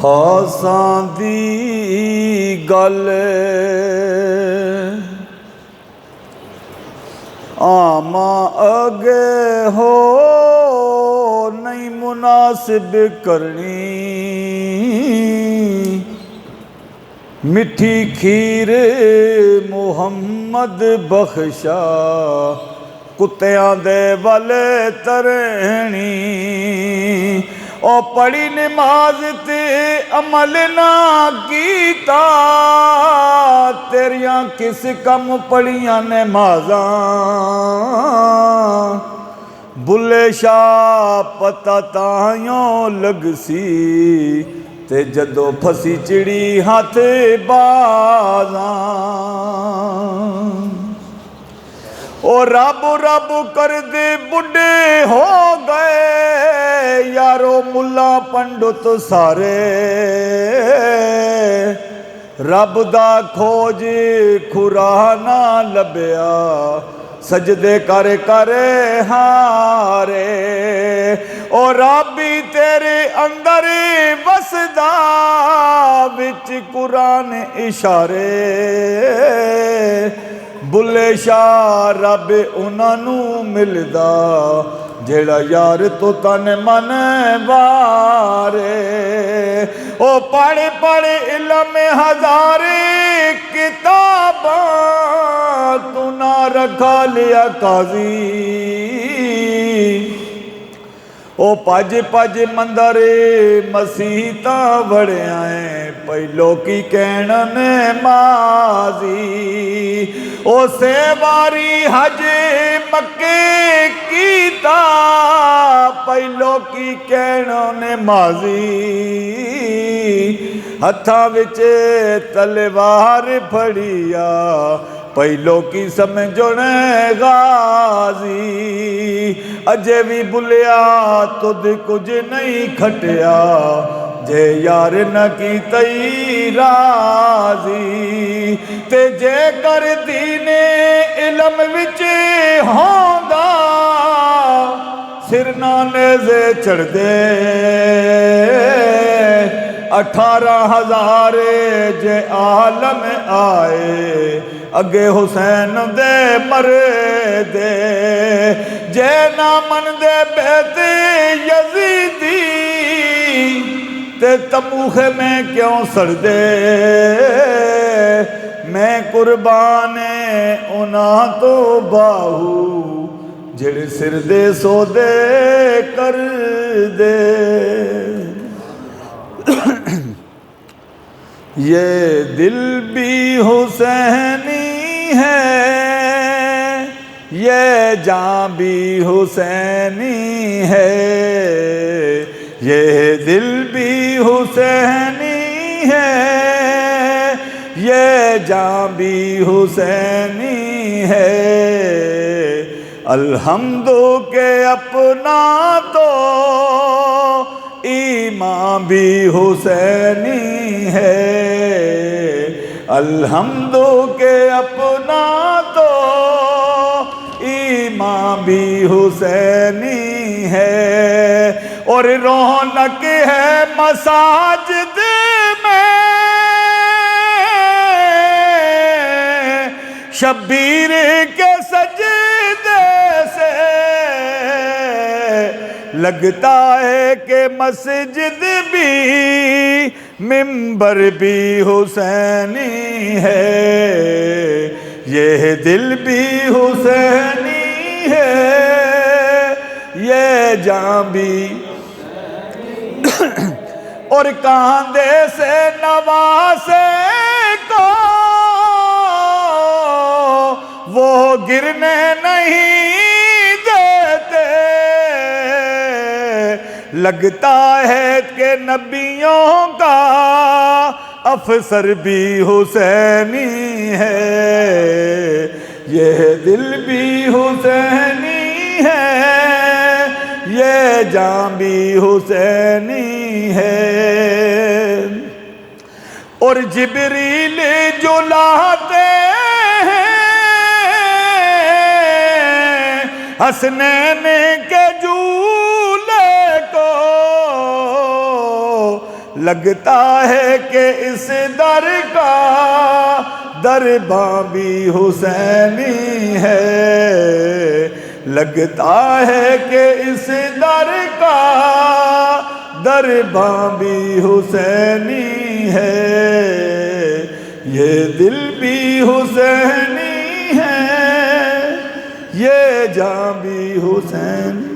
خاصاں دی گل آما اگے ہو نہیں مناسب کرنی، مٹھی کھیر محمد بخشا کتیاں دے والے ترہنی، او پڑھی نماز تے عمل نہ کیتا، تیریاں کس کم پڑھیاں نمازاں، بلے شاہ پتہ تائیوں لگ سی تے جدو پھسی چڑی ہاتھ بازاں، او رب رب کر دے بڈھے ہو گئے یارو ملا پنڈت سارے، رب دا کھوج کھرا نہ لبیا سجدے کرے کرے ہارے، او ربی تیرے اندر وسدا وچ قرآن اشارے، بلے شاہ رب انہاں نوں ملدا جیڑا یار تو تن من وارے، او پڑھ پڑھ علم ہزارے کتاباں تو نہ رکھا لیا قاضی، او پج پج مندر مسیحتاں وڑے آئیں پہلو کی کہنا نمازی، او سے واری حج مکے کیتا پہلو کی کہنا نمازی، ہتھاں وچ تلوار پھڑیا پہلو کی سمجھونے غازی، اجے بھی بلیا تُدھ کچھ نہیں کھٹیا جے یار نہ کی تئی راضی، تے جے کر دین علم وچ ہوندا سر نہ نیزے چڑھ دے، 18,000 جے عالم آئے اگے حسین دے مرے دے، جے نہ من دے بیت یزیدی تے تموخ میں کیوں سڑ دے، میں قربان انہاں تو باہو جڑے سر دے سو دے کر دے، یہ دل بھی حسینی ہے یہ جان بھی حسینی ہے، یہ دل بھی حسینی ہے یہ جان بھی حسینی ہے، الحمد کہ اپنا تو ایمان بھی حسینی ہے، الحمد کہ اپنا تو ایمان بھی حسینی ہے، اور رونق ہے مساجد میں شبیر کے سجدے سے، لگتا ہے کہ مسجد بھی منبر بھی حسینی ہے، یہ دل بھی حسینی ہے یہ جان بھی، اور کاندھے سے نواسے کو وہ گرنے نہیں دیتے، لگتا ہے کہ نبیوں کا افسر بھی حسینی ہے، یہ دل بھی حسینی ہے یہ جان بھی حسینی ہے، اور جبریل جو لاتے حسنین کے جھولے کو لگتا ہے کہ اس در کا درباں بھی حسینی ہے، لگتا ہے کہ اس در کا درباں بھی حسینی ہے، یہ دل بھی حسینی ہے، یہ جاں بھی حسینی